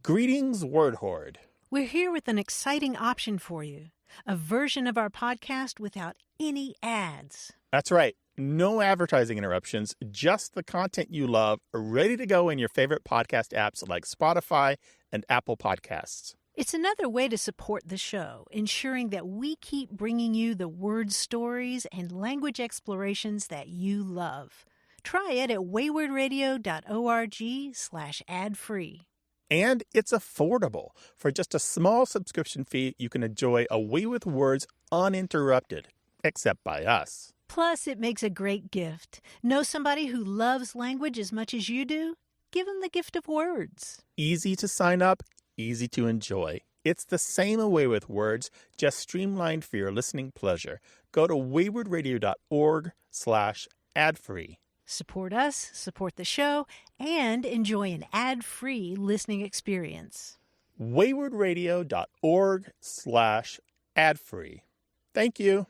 Greetings, Word Horde. We're here with an exciting option for you, a version of our podcast without any ads. That's right. No advertising interruptions, just the content you love, ready to go in your favorite podcast apps like Spotify and Apple Podcasts. It's another way to support the show, ensuring that we keep bringing you the word stories and language explorations that you love. Try it at waywardradio.org/ad-free. And it's affordable. For just a small subscription fee, you can enjoy A Way with Words uninterrupted, except by us. Plus, it makes a great gift. Know somebody who loves language as much as you do? Give them the gift of words. Easy to sign up, easy to enjoy. It's the same A Way with Words, just streamlined for your listening pleasure. Go to waywardradio.org/ad-free. Support us, support the show, and enjoy an ad-free listening experience. waywardradio.org/ad-free. Thank you.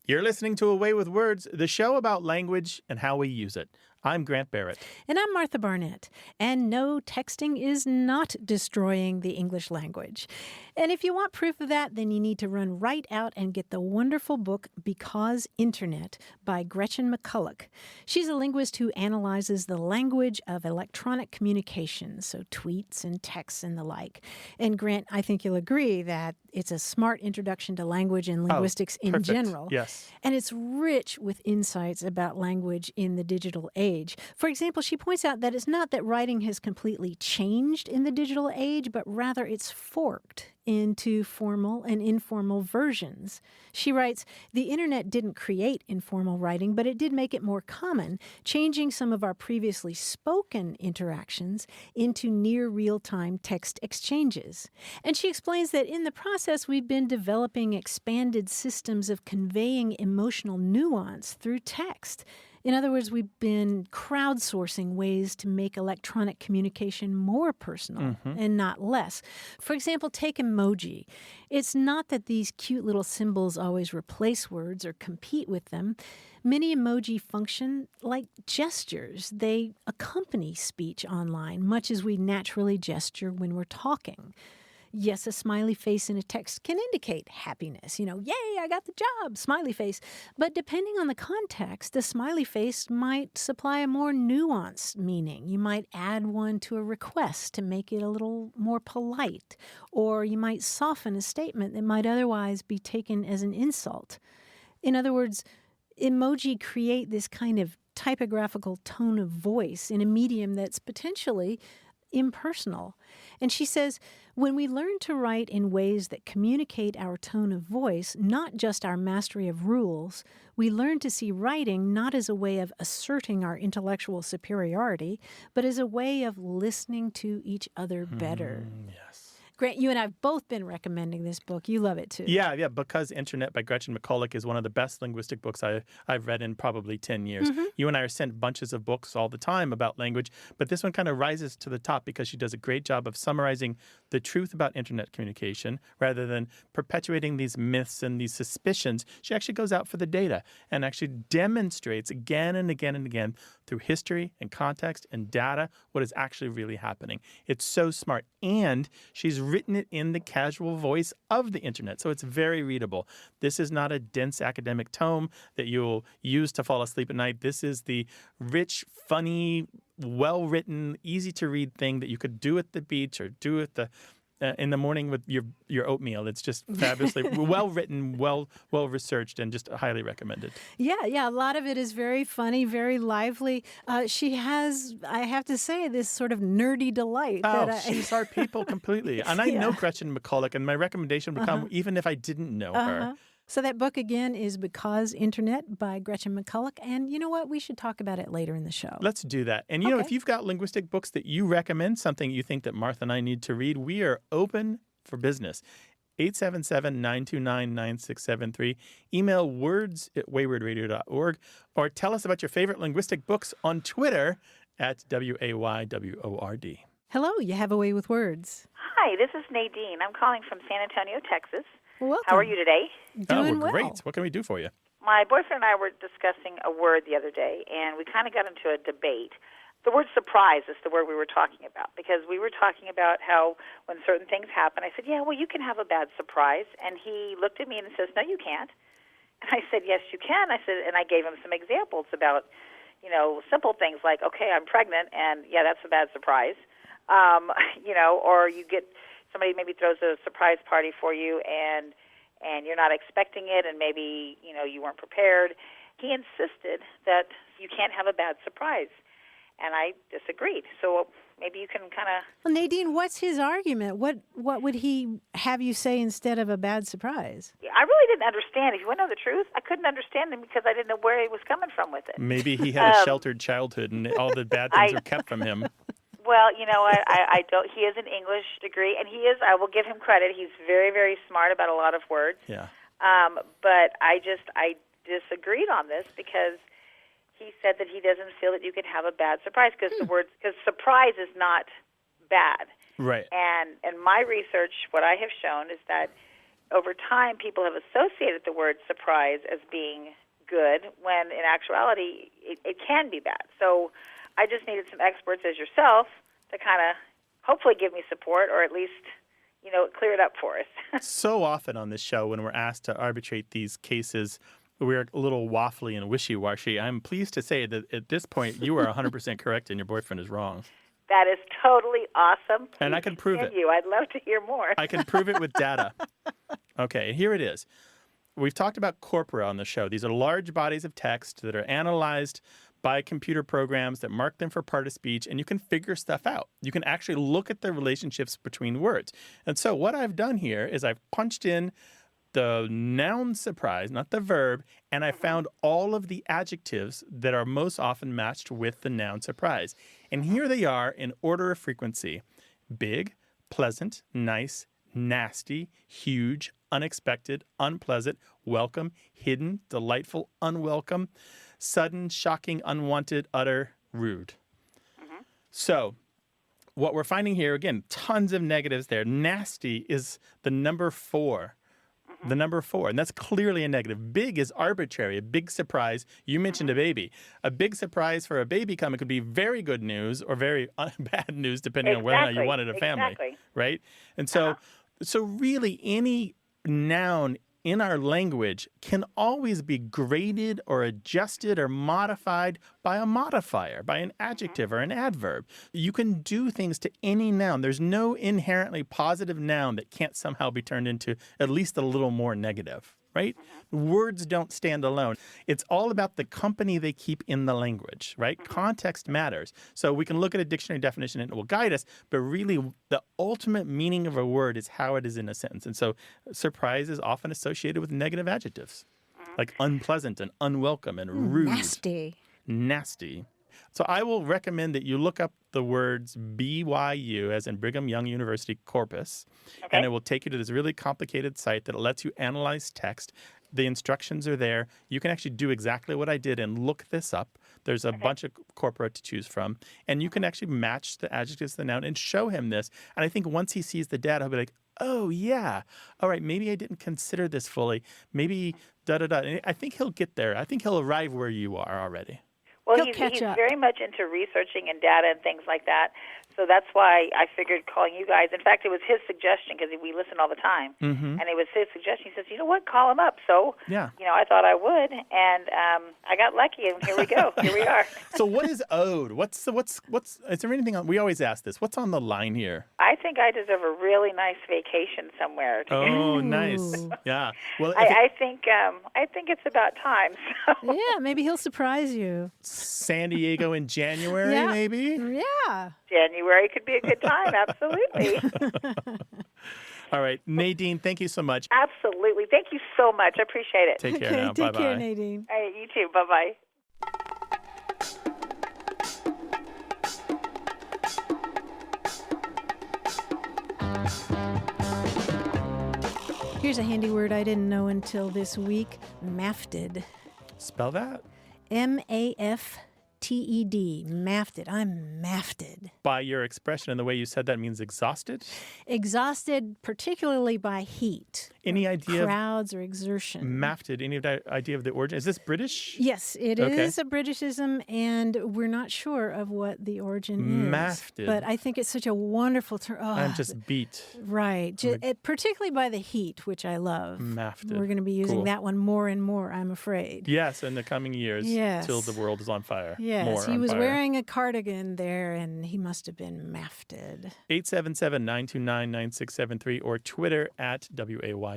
You're listening to A Way with Words, the show about language and how we use it. I'm Grant Barrett. And I'm Martha Barnett. And no, texting is not destroying the English language. And if you want proof of that, then you need to run right out and get the wonderful book Because Internet by Gretchen McCulloch. She's a linguist who analyzes the language of electronic communication, so tweets and texts and the like. And Grant, I think you'll agree that it's a smart introduction to language and linguistics in general. Yes. And it's rich with insights about language in the digital age. For example, she points out that it's not that writing has completely changed in the digital age, but rather it's forked into formal and informal versions. She writes, "The internet didn't create informal writing, but it did make it more common, changing some of our previously spoken interactions into near real-time text exchanges." And she explains that in the process, we've been developing expanded systems of conveying emotional nuance through text. In other words, we've been crowdsourcing ways to make electronic communication more personal and not less. For example, take emoji. It's not that these cute little symbols always replace words or compete with them. Many emoji function like gestures. They accompany speech online, much as we naturally gesture when we're talking. Yes, a smiley face in a text can indicate happiness. Yay, I got the job, smiley face. But depending on the context, a smiley face might supply a more nuanced meaning. You might add one to a request to make it a little more polite. Or you might soften a statement that might otherwise be taken as an insult. In other words, emoji create this kind of typographical tone of voice in a medium that's potentially impersonal. And she says, when we learn to write in ways that communicate our tone of voice, not just our mastery of rules, we learn to see writing not as a way of asserting our intellectual superiority, but as a way of listening to each other better. Yes. Grant, you and I have both been recommending this book. You love it, too. Yeah. Because Internet by Gretchen McCulloch is one of the best linguistic books I've read in probably 10 years. You and I are sent bunches of books all the time about language, but this one kind of rises to the top because she does a great job of summarizing the truth about Internet communication rather than perpetuating these myths and these suspicions. She actually goes out for the data and actually demonstrates again and again and again through history and context and data what is actually really happening. It's so smart. And she's written it in the casual voice of the internet, so it's very readable. This is not a dense academic tome that you'll use to fall asleep at night. This is the rich, funny, well-written, easy-to-read thing that you could do at the beach or do at the in the morning with your oatmeal. It's just fabulously well-written, well-researched, and just highly recommended. Yeah. A lot of it is very funny, very lively. She has, I have to say, this sort of nerdy delight. She's our people completely. And I know Gretchen McCulloch, and my recommendation would come even if I didn't know her. So that book, again, is Because Internet by Gretchen McCulloch. And you know what? We should talk about it later in the show. Let's do that. And, you know, if you've got linguistic books that you recommend, something you think that Martha and I need to read, we are open for business. 877-929-9673. Email words@waywardradio.org. Or tell us about your favorite linguistic books on Twitter at WAYWORD. Hello, you have a way with words. Hi, this is Nadine. I'm calling from San Antonio, Texas. Welcome. How are you today? Doing we're well. great. What can we do for you? My boyfriend and I were discussing a word the other day, and we kind of got into a debate the word surprise is the word we were talking about, because we were talking about how when certain things happen, I said, yeah, well, you can have a bad surprise. And he looked at me and says, no, you can't. And I said, yes, you can. I said, and I gave him some examples about, simple things like, okay, I'm pregnant, and yeah, that's a bad surprise. Or you get somebody maybe throws a surprise party for you, and you're not expecting it, and maybe, you weren't prepared. He insisted that you can't have a bad surprise, and I disagreed. So maybe you can kind of... Well, Nadine, what's his argument? What would he have you say instead of a bad surprise? I really didn't understand. If you want to know the truth, I couldn't understand him because I didn't know where he was coming from with it. Maybe he had a sheltered childhood and all the bad things were kept from him. Well, you know what? I don't. He has an English degree, and he is. I will give him credit. He's very, very smart about a lot of words. Yeah. But I disagreed on this because he said that he doesn't feel that you can have a bad surprise because surprise is not bad. Right. And in my research, what I have shown is that over time, people have associated the word surprise as being good, when in actuality, it can be bad. So I just needed some experts as yourself to kind of hopefully give me support, or at least, clear it up for us. So often on this show, when we're asked to arbitrate these cases, we're a little waffly and wishy-washy. I'm pleased to say that at this point, you are 100% correct and your boyfriend is wrong. That is totally awesome. Please and I can prove continue. I'd love to hear more. I can prove it with data. Okay, here it is. We've talked about corpora on the show. These are large bodies of text that are analyzed by computer programs that mark them for part of speech, and you can figure stuff out. You can actually look at the relationships between words. And so what I've done here is I've punched in the noun surprise, not the verb, and I found all of the adjectives that are most often matched with the noun surprise. And here they are in order of frequency: big, pleasant, nice, nasty, huge, unexpected, unpleasant, welcome, hidden, delightful, unwelcome, sudden, shocking, unwanted, utter, rude. So what we're finding here, again, tons of negatives there. Nasty is the number 4. The number 4, and that's clearly a negative. Big is arbitrary, a big surprise. You mentioned a baby. A big surprise for a baby coming could be very good news or very bad news, depending on whether or not you wanted a family, right? And so, so really any noun in our language can always be graded or adjusted or modified by a modifier, by an adjective or an adverb. You can do things to any noun. There's no inherently positive noun that can't somehow be turned into at least a little more negative, right? Words don't stand alone. It's all about the company they keep in the language, right? Context matters. So we can look at a dictionary definition and it will guide us, but really the ultimate meaning of a word is how it is in a sentence. And so surprise is often associated with negative adjectives, like unpleasant and unwelcome and rude. Nasty. So I will recommend that you look up the words BYU, as in Brigham Young University corpus, and it will take you to this really complicated site that lets you analyze text. The instructions are there. You can actually do exactly what I did and look this up. There's a bunch of corpora to choose from, and you can actually match the adjectives to the noun and show him this. And I think once he sees the data, he'll be like, oh, yeah, all right, maybe I didn't consider this fully. Maybe da-da-da. And I think he'll get there. I think he'll arrive where you are already. Well, he's very much into researching and data and things like that. So that's why I figured calling you guys. In fact, it was his suggestion because we listen all the time. And it was his suggestion. He says, you know what, call him up. So, I thought I would. And I got lucky, and here we go. Here we are. So what is owed? What's is there anything on, we always ask this, what's on the line here? I think I deserve a really nice vacation somewhere. Oh, nice. Yeah. Well, I think it's about time. So. Yeah, maybe he'll surprise you. San Diego in January, maybe? Yeah. January could be a good time, absolutely. All right. Nadine, thank you so much. Absolutely. Thank you so much. I appreciate it. Take care now. Take Bye-bye. care, Nadine. All right, you too. Bye-bye. Here's a handy word I didn't know until this week: mafted. Spell that. M-A-F-T-E-D. Mafted. I'm mafted. By your expression and the way you said that means exhausted? Exhausted, particularly by heat. Any idea of crowds or exertion. mafted? Any idea of the origin? Is this British? Yes, it Okay. is a Britishism, and we're not sure of what the origin is. Mafted. But I think it's such a wonderful term. Oh, I'm just beat. right. Particularly by the heat, which I love. Mafted. We're going to be using Cool. that one more and more, I'm afraid. Yes, in the coming years, Yes. till the world is on fire. Yes, More he on was fire. wearing a cardigan there, and he must have been mafted. 877-929-9673 or Twitter at WAYWORD.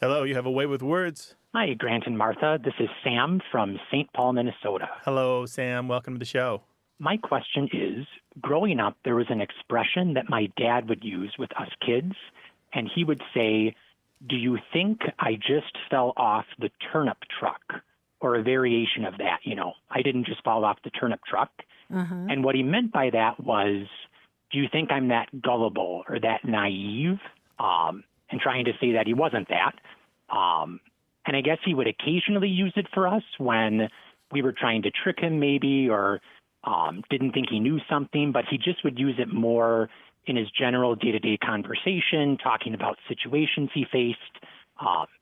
Hello, you have a way with words. Hi, Grant and Martha. This is Sam from St. Paul, Minnesota. Hello, Sam. Welcome to the show. My question is, growing up, there was an expression that my dad would use with us kids, and he would say, "Do you think I just fell off the turnip truck?" Or a variation of that, I didn't just fall off the turnip truck. Uh-huh. And what he meant by that was, do you think I'm that gullible or that naive? And trying to say that he wasn't that. And I guess he would occasionally use it for us when we were trying to trick him maybe, or didn't think he knew something, but he just would use it more in his general day-to-day conversation, talking about situations he faced,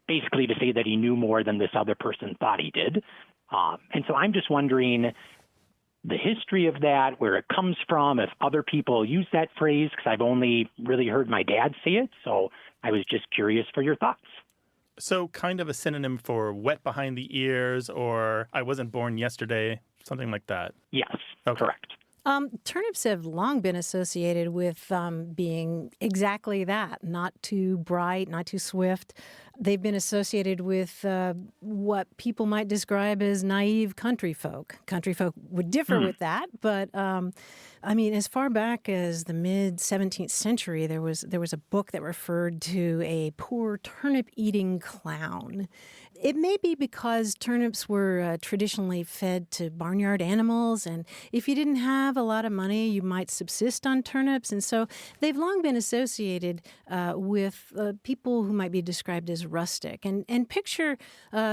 basically to say that he knew more than this other person thought he did. And so I'm just wondering the history of that, where it comes from, if other people use that phrase, because I've only really heard my dad say it. So I was just curious for your thoughts. So kind of a synonym for wet behind the ears or I wasn't born yesterday, something like that. Yes, Okay. correct. Turnips have long been associated with being exactly that, not too bright, not too swift. They've been associated with what people might describe as naive country folk. Country folk would differ with that, but as far back as the mid-17th century, there was a book that referred to a poor turnip-eating clown. It may be because turnips were traditionally fed to barnyard animals, and if you didn't have a lot of money, you might subsist on turnips. And so they've long been associated with people who might be described as rustic. And picture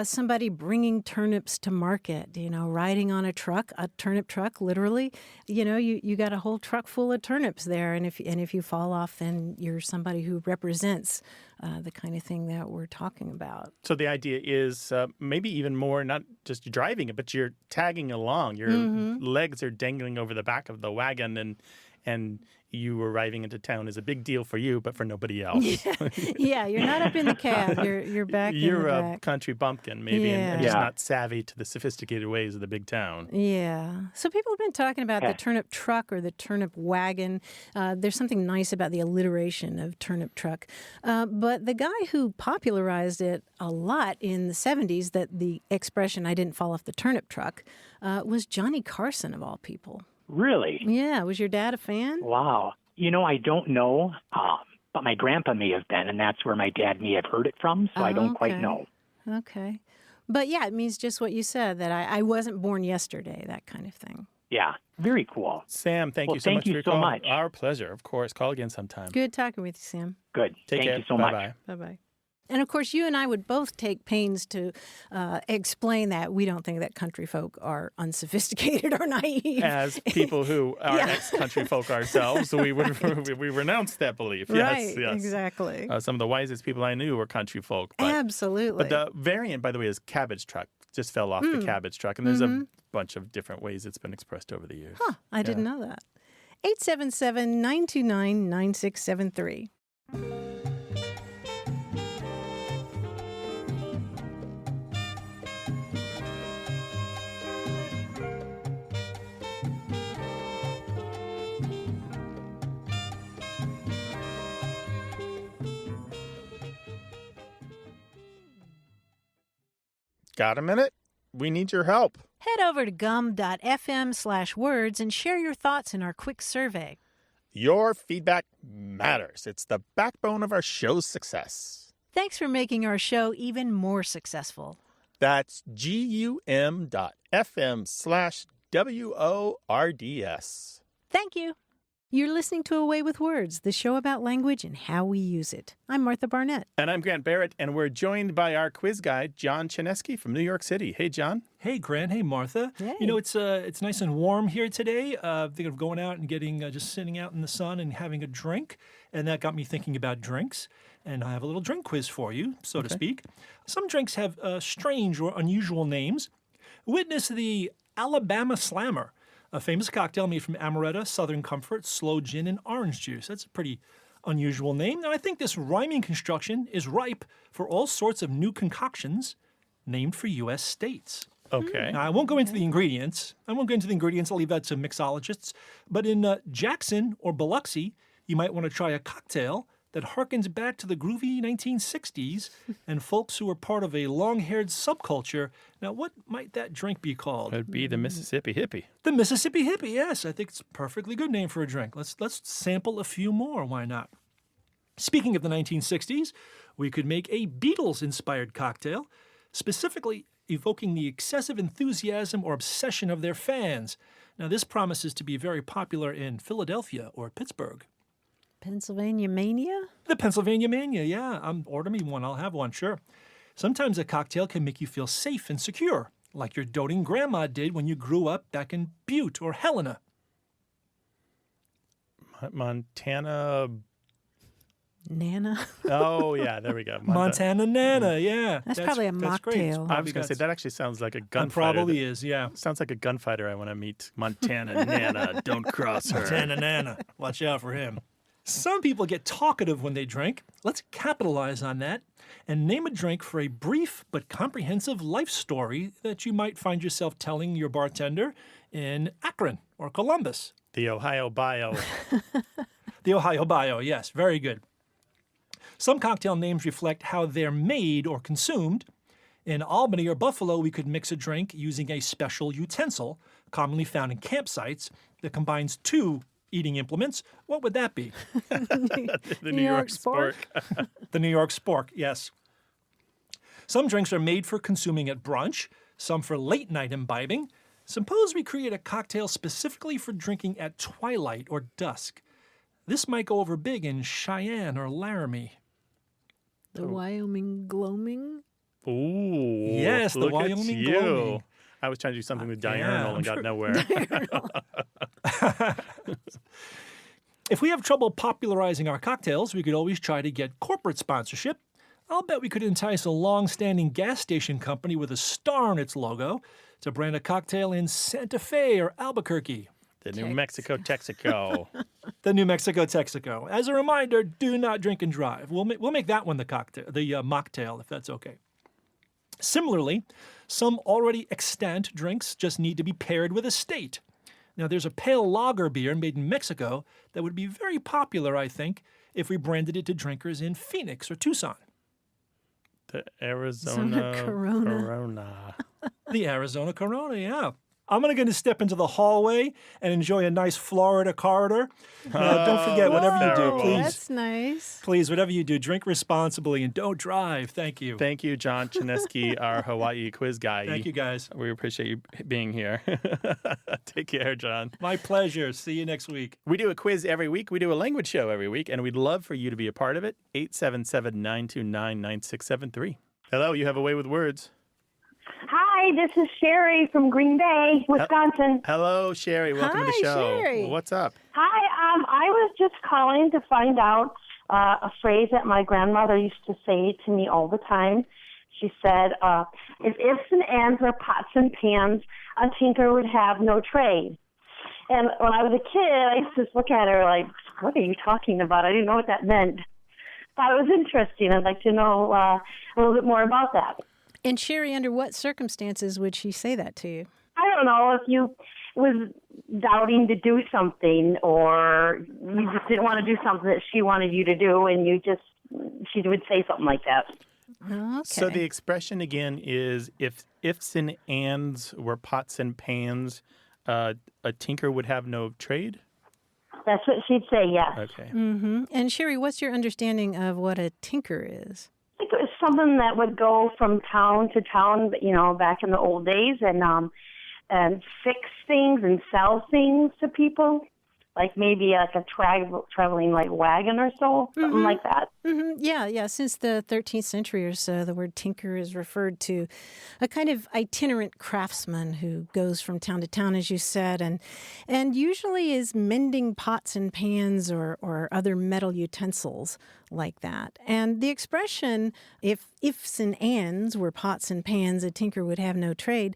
somebody bringing turnips to market, riding on a turnip truck, literally. You got a whole truck full of turnips there, and if you fall off, then you're somebody who represents the kind of thing that we're talking about. So the idea is maybe even more not just driving it, but you're tagging along. Your legs are dangling over the back of the wagon, and you arriving into town is a big deal for you, but for nobody else. Yeah, you're not up in the cab. You're back in the You're a back. country bumpkin, maybe, and just Yeah. not savvy to the sophisticated ways of the big town. Yeah. So people have been talking about the turnip truck or the turnip wagon. There's something nice about the alliteration of turnip truck. But the guy who popularized it a lot in the 70s, that the expression, "I didn't fall off the turnip truck," was Johnny Carson, of all people. Really? Yeah. Was your dad a fan? Wow. I don't know, but my grandpa may have been, and that's where my dad may have heard it from, so I don't quite Okay. know. Okay. But yeah, it means just what you said, that I wasn't born yesterday, that kind of thing. Yeah, very cool. Sam, thank Well, you so thank much you for your so call. much. Our pleasure, of course. Call again sometime. Good talking with you, Sam. Good. Take Thank care. you so much. Bye-bye. Bye-bye. And of course, you and I would both take pains to explain that we don't think that country folk are unsophisticated or naive. As people who are Yeah. ex-country folk ourselves, we renounce that belief. Right, Yes. exactly. Some of the wisest people I knew were country folk. But Absolutely. the variant, by the way, is cabbage truck. Just fell off the cabbage truck. And there's a bunch of different ways it's been expressed over the years. I didn't know that. 877-929-9673. Got a minute? We need your help. Head over to gum.fm/words and share your thoughts in our quick survey. Your feedback matters. It's the backbone of our show's success. Thanks for making our show even more successful. That's gum.fm/WORDS. Thank you. You're listening to Away with Words, the show about language and how we use it. I'm Martha Barnett. And I'm Grant Barrett, and we're joined by our quiz guy, John Chinesky from New York City. Hey, John. Hey, Grant. Hey, Martha. Hey. You know, it's nice and warm here today. Thinking of going out and getting just sitting out in the sun and having a drink, and that got me thinking about drinks. And I have a little drink quiz for you, so to speak. Some drinks have strange or unusual names. Witness the Alabama Slammer, a famous cocktail made from amaretto, Southern Comfort, sloe gin, and orange juice. That's a pretty unusual name. And I think this rhyming construction is ripe for all sorts of new concoctions named for U.S. states. Okay. Now, I won't go into the ingredients. I'll leave that to mixologists. But in Jackson or Biloxi, you might want to try a cocktail that harkens back to the groovy 1960s and folks who were part of a long-haired subculture. Now, what might that drink be called? It'd be the Mississippi Hippie. The Mississippi Hippie, yes. I think it's a perfectly good name for a drink. Let's sample a few more. Why not? Speaking of the 1960s, we could make a Beatles-inspired cocktail, specifically evoking the excessive enthusiasm or obsession of their fans. Now, this promises to be very popular in Philadelphia or Pittsburgh. Pennsylvania Mania? The Pennsylvania Mania, yeah. Order me one. I'll have one, sure. Sometimes a cocktail can make you feel safe and secure, like your doting grandma did when you grew up back in Butte or Helena. Montana. Nana? Oh, yeah, there we go. Montana Nana, yeah. That's probably a that's great. mocktail. I was going to say, that actually sounds like a It gunfighter. probably is, yeah. Sounds like a gunfighter I want to meet. Montana Nana, don't cross her. Montana Nana. Watch out for him. Some people get talkative when they drink. Let's capitalize on that and name a drink for a brief but comprehensive life story that you might find yourself telling your bartender in Akron or Columbus. The Ohio Bio. The Ohio Bio, yes, very good. Some cocktail names reflect how they're made or consumed. In Albany or Buffalo, we could mix a drink using a special utensil, commonly found in campsites, that combines two eating implements. What would that be? The New York Spork. The New York Spork, yes. Some drinks are made for consuming at brunch, some for late night imbibing. Suppose we create a cocktail specifically for drinking at twilight or dusk. This might go over big in Cheyenne or Laramie. The Wyoming Gloaming? Ooh. Yes, the look at Wyoming you. Gloaming. I was trying to do something with Yeah, diurnal I'm and got sure- nowhere. If we have trouble popularizing our cocktails, we could always try to get corporate sponsorship. I'll bet we could entice a long-standing gas station company with a star on its logo to brand a cocktail in Santa Fe or Albuquerque. The New Mexico Texaco. The New Mexico Texaco. As a reminder, do not drink and drive. We'll make that one the mocktail, if that's okay. Similarly, some already extant drinks just need to be paired with a state. Now, there's a pale lager beer made in Mexico that would be very popular, I think, if we branded it to drinkers in Phoenix or Tucson. The Arizona Corona. The Arizona Corona, yeah. I'm going to step into the hallway and enjoy a nice Florida corridor. Don't forget, whatever you do, terrible. please. That's nice. Please, whatever you do, drink responsibly and don't drive. Thank you. Thank you, John Chinesky, our Hawaii quiz guy. Thank you, guys. We appreciate you being here. Take care, John. My pleasure. See you next week. We do a quiz every week. We do a language show every week, and we'd love for you to be a part of it. 877-929-9673. Hello, you have a way with words. Hi, this is Sherry from Green Bay, Wisconsin. Hello, Sherry. Welcome to the Hi, show. Sherry. What's up? Hi, I was just calling to find out a phrase that my grandmother used to say to me all the time. She said, if ifs and ands were pots and pans, a tinker would have no trade. And when I was a kid, I used to just look at her like, what are you talking about? I didn't know what that meant. Thought it was interesting. I'd like to know a little bit more about that. And Sherry, under what circumstances would she say that to you? I don't know if you was doubting to do something or you just didn't want to do something that she wanted you to do and she would say something like that. Okay. So the expression again is if ifs and ands were pots and pans, a tinker would have no trade? That's what she'd say, yes. Okay. Mm-hmm. And Sherry, what's your understanding of what a tinker is? I think it was something that would go from town to town, back in the old days and fix things and sell things to people. like maybe like a traveling like wagon or so, something like that. Yeah. Since the 13th century or so, the word tinker is referred to a kind of itinerant craftsman who goes from town to town, as you said, and usually is mending pots and pans or other metal utensils like that. And the expression, if ifs and ands were pots and pans, a tinker would have no trade.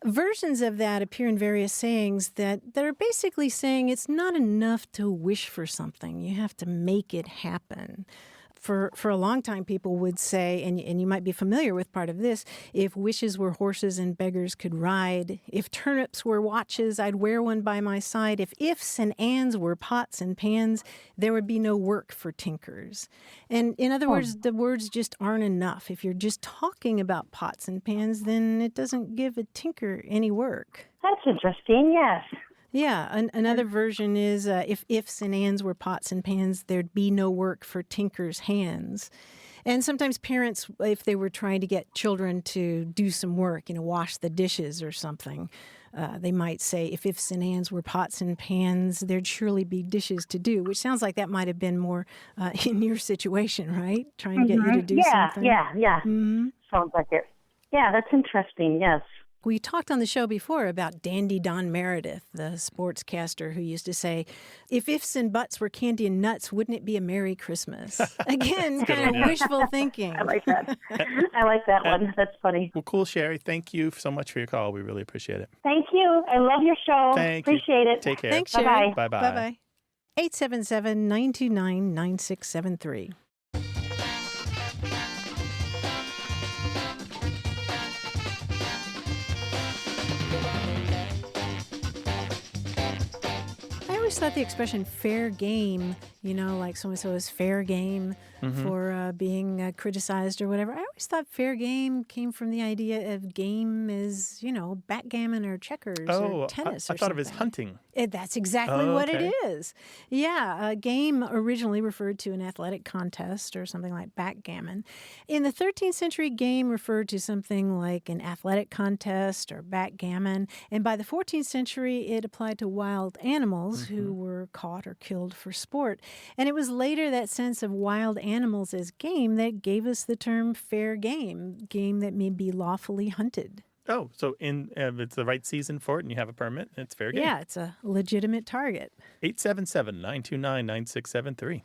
Versions of that appear in various sayings that are basically saying it's not enough to wish for something. You have to make it happen. For a long time, people would say, and you might be familiar with part of this, if wishes were horses and beggars could ride, if turnips were watches, I'd wear one by my side, if ifs and ands were pots and pans, there would be no work for tinkers. And in other words, the words just aren't enough. If you're just talking about pots and pans, then it doesn't give a tinker any work. That's interesting, yes. Yeah, another version is if ifs and ands were pots and pans, there'd be no work for tinker's hands. And sometimes parents, if they were trying to get children to do some work, wash the dishes or something, they might say, if ifs and ands were pots and pans, there'd surely be dishes to do, which sounds like that might have been more in your situation, right? Trying to get you to do something. Yeah. Sounds like it. Yeah, that's interesting, yes. We talked on the show before about Dandy Don Meredith, the sportscaster who used to say, if ifs and buts were candy and nuts, wouldn't it be a Merry Christmas? Again, kind of wishful thinking. I like that. I like that one. That's funny. Well, cool, Sherry. Thank you so much for your call. We really appreciate it. Thank you. I love your show. Appreciate it. Take care. Thanks, Sherry. Bye-bye. Bye-bye. Bye-bye. 877-929-9673. I always thought the expression fair game, like so-and-so is fair game for being criticized or whatever. I always thought fair game came from the idea of game as, backgammon or checkers or tennis I thought of it as hunting. That's exactly what okay. it is. Yeah, a game originally referred to an athletic contest or something like backgammon. In the 13th century, game referred to something like an athletic contest or backgammon. And by the 14th century, it applied to wild animals who were caught or killed for sport. And it was later that sense of wild animals as game that gave us the term fair game that may be lawfully hunted. Oh, so if it's the right season for it and you have a permit, it's fair game. Yeah, it's a legitimate target. 877-929-9673.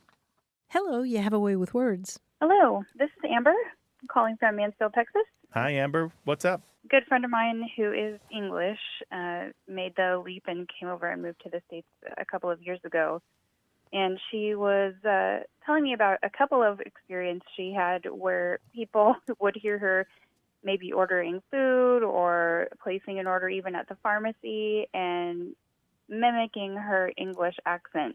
Hello, you have a way with words. Hello, this is Amber. I'm calling from Mansfield, Texas. Hi, Amber. What's up? Good friend of mine who is English made the leap and came over and moved to the States a couple of years ago. And she was telling me about a couple of experiences she had where people would hear her maybe ordering food or placing an order even at the pharmacy and mimicking her English accent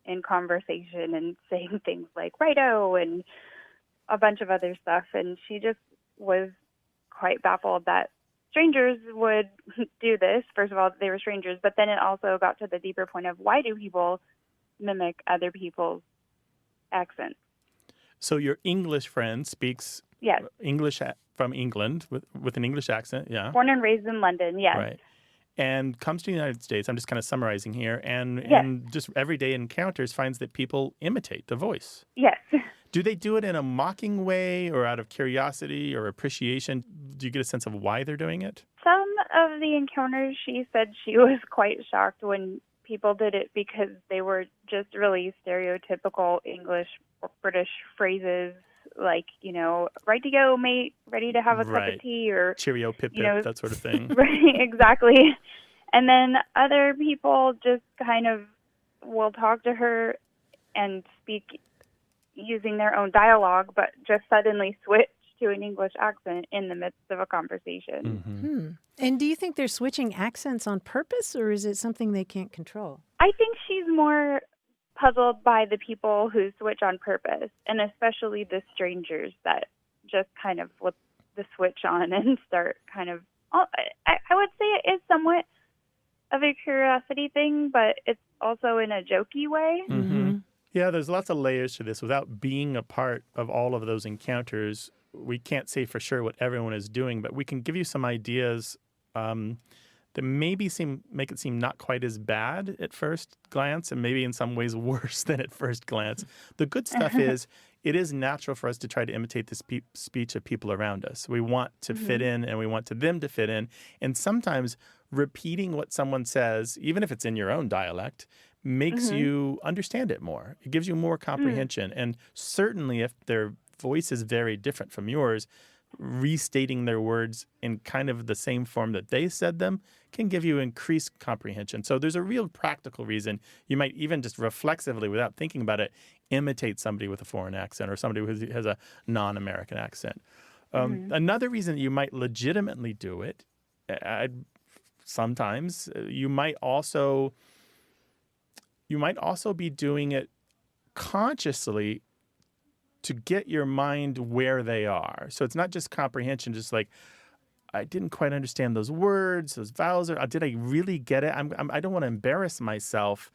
in conversation and saying things like righto and a bunch of other stuff. And she just was quite baffled that strangers would do this. First of all, they were strangers, but then it also got to the deeper point of why do people mimic other people's accents? So your English friend speaks Yes. English from England with an English accent, yeah. Born and raised in London, yes. Right. And comes to the United States, I'm just kind of summarizing here, and just everyday encounters finds that people imitate the voice. Yes. Do they do it in a mocking way or out of curiosity or appreciation? Do you get a sense of why they're doing it? Some of the encounters, she said she was quite shocked when people did it because they were just really stereotypical English or British phrases like, right to go, mate, ready to have a cup of tea, or cheerio, pip, pip, that sort of thing. Right, exactly. And then other people just kind of will talk to her and speak using their own dialogue, but just suddenly switch to an English accent in the midst of a conversation. And do you think they're switching accents on purpose, or is it something they can't control? I think she's more puzzled by the people who switch on purpose, and especially the strangers that just kind of flip the switch on and start kind of, I would say it is somewhat of a curiosity thing, but it's also in a jokey way. Yeah, there's lots of layers to this. Without being a part of all of those encounters, we can't say for sure what everyone is doing, but we can give you some ideas that maybe make it seem not quite as bad at first glance, and maybe in some ways worse than at first glance. The good stuff is it is natural for us to try to imitate the speech of people around us. We want to fit in, and we want them to fit in. And sometimes repeating what someone says, even if it's in your own dialect, makes you understand it more. It gives you more comprehension. And certainly if their voice is very different from yours, restating their words in kind of the same form that they said them can give you increased comprehension. So there's a real practical reason you might even just reflexively, without thinking about it, imitate somebody with a foreign accent or somebody who has a non-American accent. Another reason you might legitimately do it, sometimes you might also be doing it consciously to get your mind where they are. So it's not just comprehension, just like, I didn't quite understand those words, those vowels. Did I really get it? I don't want to embarrass myself.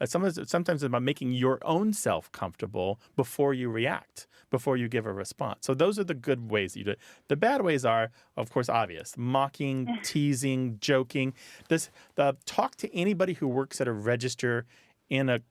Sometimes it's about making your own self comfortable before you react, before you give a response. So those are the good ways you do it. The bad ways are, of course, obvious. Mocking, teasing, joking. Talk to anybody who works at a register in a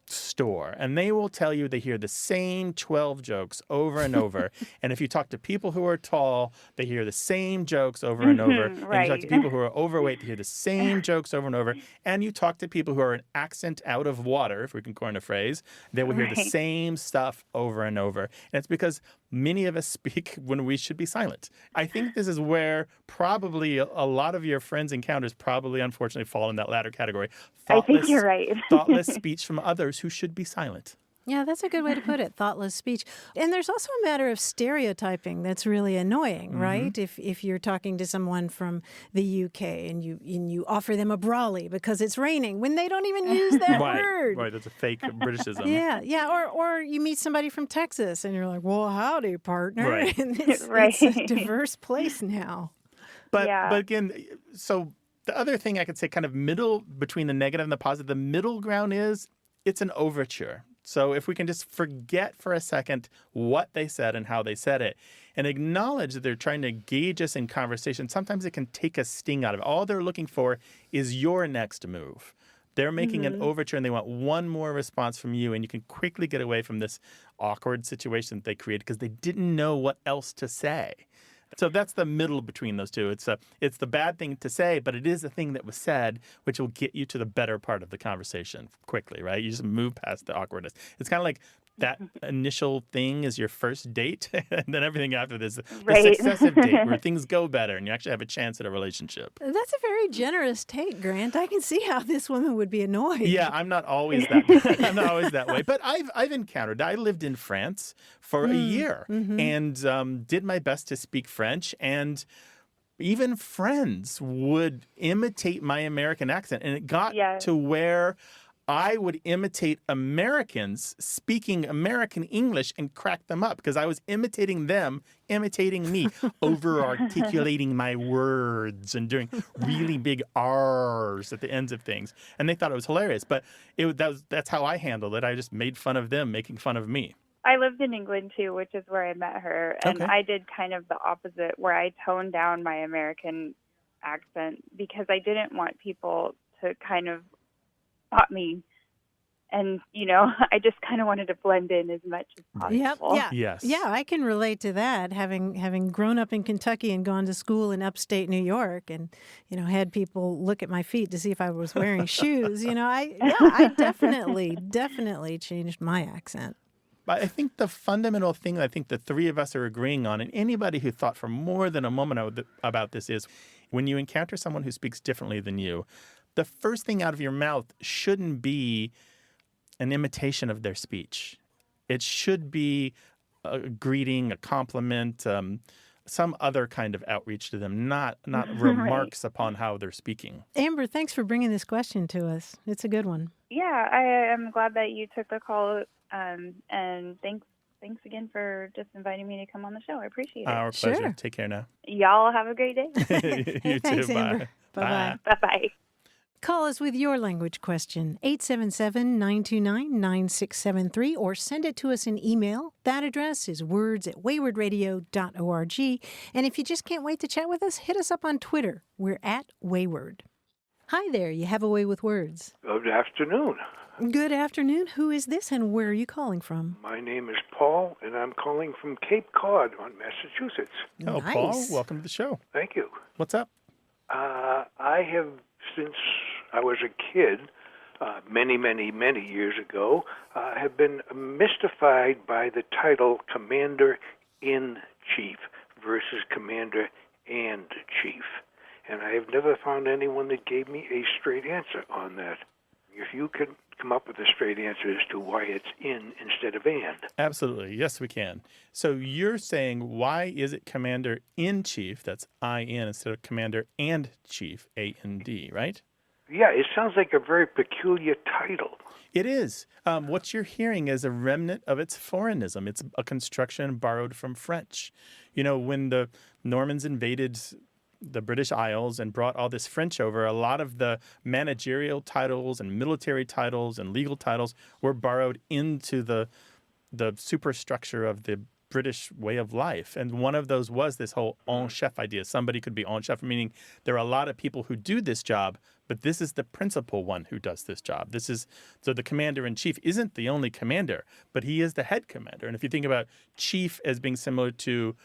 store, and they will tell you they hear the same 12 jokes over and over. And if you talk to people who are tall, they hear the same jokes over and over. And you talk to people who are overweight, they hear the same jokes over and over. And you talk to people who are an accent out of water, if we can coin a phrase, they will hear the same stuff over and over. And it's because many of us speak when we should be silent. I think this is where probably a lot of your friends' encounters probably unfortunately fall in that latter category. I think you're right. Thoughtless speech from others who should be silent. Yeah, that's a good way to put it, thoughtless speech. And there's also a matter of stereotyping that's really annoying, right? If you're talking to someone from the UK and you offer them a brolly because it's raining when they don't even use that word. Right, that's a fake Britishism. Yeah. Or you meet somebody from Texas and you're like, well, howdy, partner. Right. And it's a diverse place now. But again, so the other thing I could say kind of middle between the negative and the positive, the middle ground is it's an overture. So if we can just forget for a second what they said and how they said it and acknowledge that they're trying to engage us in conversation, sometimes it can take a sting out of it. All they're looking for is your next move. They're making an overture and they want one more response from you, and you can quickly get away from this awkward situation that they created because they didn't know what else to say. So that's the middle between those two. It's the bad thing to say, but it is a thing that was said, which will get you to the better part of the conversation quickly, right? You just move past the awkwardness. It's kind of like that initial thing is your first date, and then everything after this is the successive date where things go better and you actually have a chance at a relationship. That's a very generous take, Grant. I can see how this woman would be annoyed. Yeah, I'm not always that way. But I've encountered. I lived in France for a year and did my best to speak French, and even friends would imitate my American accent, and it got to where I would imitate Americans speaking American English and crack them up because I was imitating them, imitating me, over-articulating my words and doing really big R's at the ends of things. And they thought it was hilarious. But that's how I handled it. I just made fun of them making fun of me. I lived in England, too, which is where I met her. And I did kind of the opposite, where I toned down my American accent because I didn't want people to kind of spot me. And, I just kind of wanted to blend in as much as possible. Yes. Yeah, I can relate to that, having grown up in Kentucky and gone to school in upstate New York and, had people look at my feet to see if I was wearing shoes. I definitely changed my accent. But I think the fundamental thing I think the three of us are agreeing on, and anybody who thought for more than a moment about this, is when you encounter someone who speaks differently than you, the first thing out of your mouth shouldn't be an imitation of their speech. It should be a greeting, a compliment, some other kind of outreach to them, not remarks upon how they're speaking. Amber, thanks for bringing this question to us. It's a good one. Yeah, I am glad that you took the call, and thanks again for just inviting me to come on the show. I appreciate it. Our pleasure. Sure. Take care now. Y'all have a great day. You Thanks, too. Amber. Bye. Bye-bye. Bye-bye. Call us with your language question, 877-929-9673, or send it to us in email. That address is words@waywardradio.org. And if you just can't wait to chat with us, hit us up on Twitter. We're @Wayward. Hi there, you have a way with words. Good afternoon. Good afternoon. Who is this and where are you calling from? My name is Paul, and I'm calling from Cape Cod on Massachusetts. Oh, Nice. Paul, welcome to the show. Thank you. What's up? I have, since I was a kid, many, many, many years ago, have been mystified by the title Commander-in-Chief versus Commander-and-Chief. And I have never found anyone that gave me a straight answer on that. If you could come up with a straight answer as to why it's in instead of and. Absolutely. Yes, we can. So you're saying, why is it Commander-in-Chief, that's I-N, instead of Commander-and-Chief, A-N-D, right? Yeah, it sounds like a very peculiar title. It is. What you're hearing is a remnant of its foreignism. It's a construction borrowed from French. You know, when the Normans invaded the British Isles and brought all this French over, a lot of the managerial titles and military titles and legal titles were borrowed into the superstructure of the British way of life. And one of those was this whole en chef idea. Somebody could be en chef, meaning there are a lot of people who do this job, but this is the principal one who does this job. So the commander-in-chief isn't the only commander, but he is the head commander. And if you think about chief as being similar to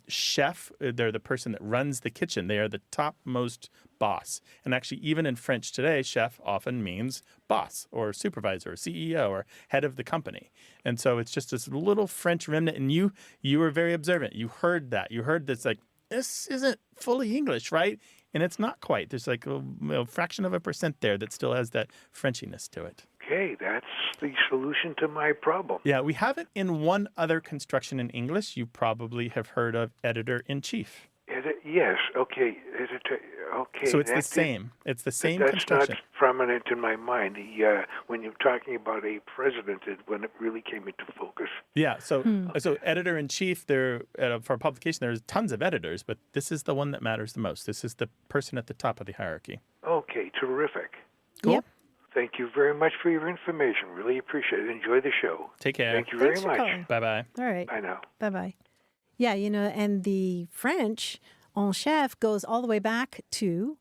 chef, they're the person that runs the kitchen. They are the topmost boss. And actually, even in French today, chef often means boss or supervisor or CEO or head of the company. And so it's just this little French remnant. And you were very observant. You heard that. You heard this like, this isn't fully English, right? And it's not quite. There's like a fraction of a percent there that still has that Frenchiness to it. Okay, that's the solution to my problem. Yeah, we have it in one other construction in English. You probably have heard of editor-in-chief. Yes, okay. Editor, okay. So it's the same. It's the same that's construction. Not prominent in my mind. When you're talking about a president, when it really came into focus. Yeah, so editor-in-chief, for a publication, there's tons of editors, but this is the one that matters the most. This is the person at the top of the hierarchy. Okay, terrific. Cool. Yep. Thank you very much for your information. Really appreciate it. Enjoy the show. Take care. Thank you very Thanks for much. calling. Bye-bye. All right. Bye now. Bye-bye. Yeah, and the French en chef goes all the way back to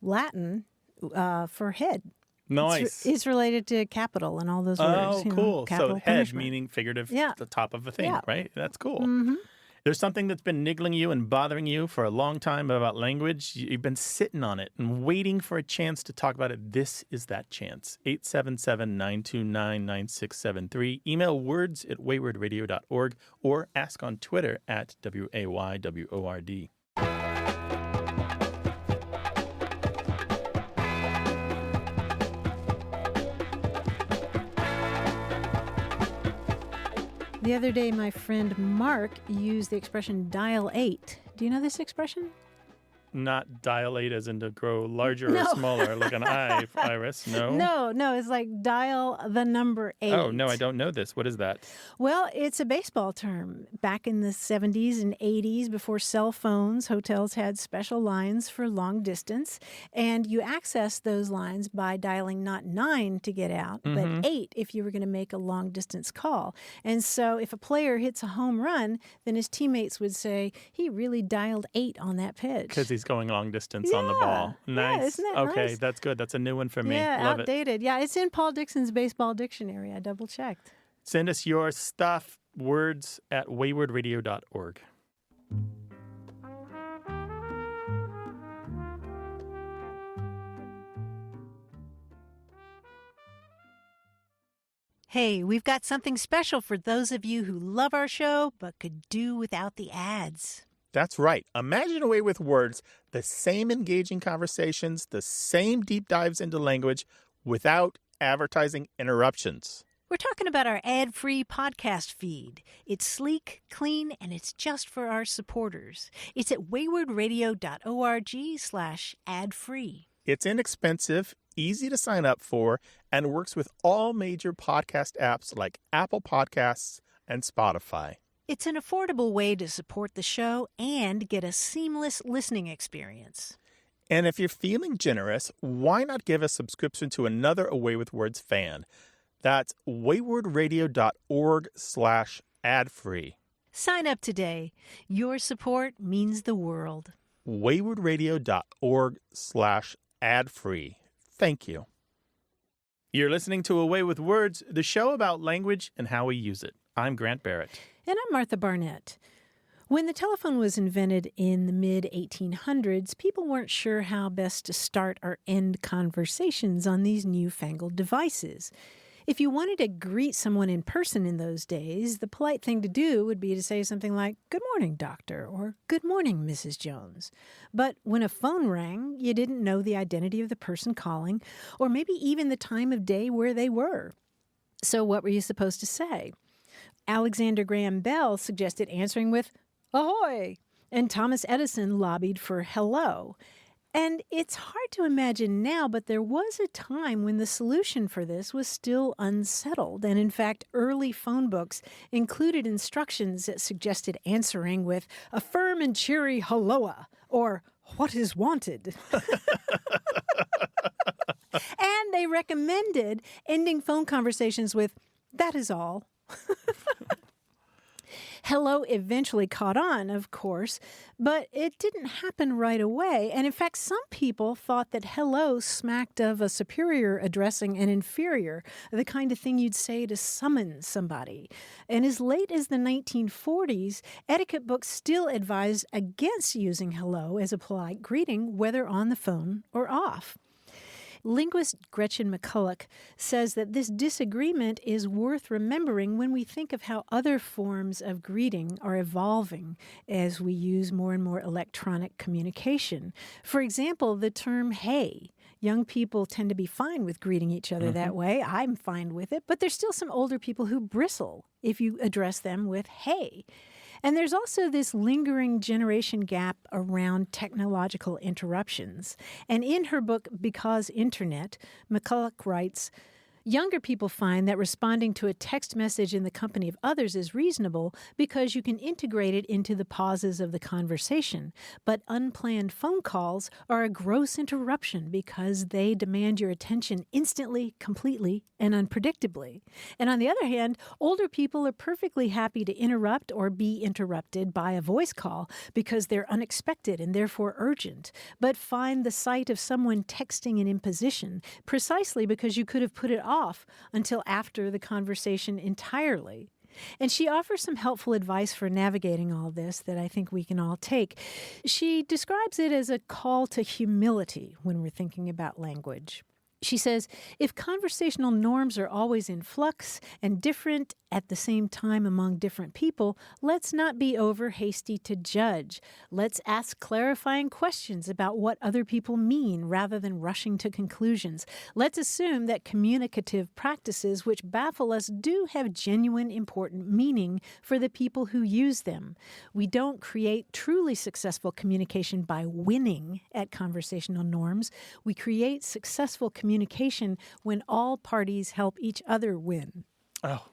Latin for head. Nice. It's related to capital and all those words. Oh, cool. So capital head punishment. meaning figurative, Yeah. the top of a thing, Yeah. right? That's cool. Mm-hmm. There's something that's been niggling you and bothering you for a long time about language. You've been sitting on it and waiting for a chance to talk about it. This is that chance. 877-929-9673. Email words@waywardradio.org or ask on Twitter @WAYWORD. The other day, my friend Mark used the expression dial 8. Do you know this expression? Not dilate as in to grow larger No. or smaller, like an iris. No? No, it's like dial the number 8. Oh, no, I don't know this. What is that? Well, it's a baseball term. Back in the 70s and 80s, before cell phones, hotels had special lines for long distance. And you access those lines by dialing not 9 to get out, but 8 if you were going to make a long distance call. And so if a player hits a home run, then his teammates would say, he really dialed 8 on that pitch. Because he's going long distance on the ball. Yeah, Nice. isn't that okay, nice? that's good. That's a new one for me. Yeah, Love it. outdated. Yeah, it's in Paul Dixon's baseball dictionary. I double checked. Send us your stuff, words@waywardradio.org. Hey, we've got something special for those of you who love our show but could do without the ads. That's right. Imagine a way with words, the same engaging conversations, the same deep dives into language without advertising interruptions. We're talking about our ad-free podcast feed. It's sleek, clean, and it's just for our supporters. It's at waywardradio.org/ad-free. It's inexpensive, easy to sign up for, and works with all major podcast apps like Apple Podcasts and Spotify. It's an affordable way to support the show and get a seamless listening experience. And if you're feeling generous, why not give a subscription to another Away with Words fan? That's waywardradio.org/ad-free. Sign up today. Your support means the world. waywardradio.org/ad-free. ad-free. Thank you. You're listening to A Way with Words, the show about language and how we use it. I'm Grant Barrett. And I'm Martha Barnett. When the telephone was invented in the mid-1800s, people weren't sure how best to start or end conversations on these newfangled devices. If you wanted to greet someone in person in those days, the polite thing to do would be to say something like, "Good morning, doctor," or "Good morning, Mrs. Jones." But when a phone rang, you didn't know the identity of the person calling, or maybe even the time of day where they were. So what were you supposed to say? Alexander Graham Bell suggested answering with "Ahoy!" and Thomas Edison lobbied for "hello." And it's hard to imagine now, but there was a time when the solution for this was still unsettled. And in fact, early phone books included instructions that suggested answering with a firm and cheery "helloa" or "what is wanted." And they recommended ending phone conversations with "that is all." Hello eventually caught on, of course, but it didn't happen right away. And in fact, some people thought that hello smacked of a superior addressing an inferior, the kind of thing you'd say to summon somebody. And as late as the 1940s, etiquette books still advised against using hello as a polite greeting, whether on the phone or off. Linguist Gretchen McCulloch says that this disagreement is worth remembering when we think of how other forms of greeting are evolving as we use more and more electronic communication. For example, the term "hey." Young people tend to be fine with greeting each other that way. I'm fine with it. But there's still some older people who bristle if you address them with "hey." And there's also this lingering generation gap around technological interruptions. And in her book, Because Internet, McCulloch writes, "Younger people find that responding to a text message in the company of others is reasonable because you can integrate it into the pauses of the conversation. But unplanned phone calls are a gross interruption because they demand your attention instantly, completely, and unpredictably. And on the other hand, older people are perfectly happy to interrupt or be interrupted by a voice call because they're unexpected and therefore urgent, but find the sight of someone texting an imposition precisely because you could have put it off until after the conversation entirely." And she offers some helpful advice for navigating all this that I think we can all take. She describes it as a call to humility when we're thinking about language. She says, if conversational norms are always in flux and different at the same time among different people, let's not be over hasty to judge. Let's ask clarifying questions about what other people mean rather than rushing to conclusions. Let's assume that communicative practices which baffle us do have genuine important meaning for the people who use them. We don't create truly successful communication by winning at conversational norms. We create successful communication when all parties help each other win. Oh,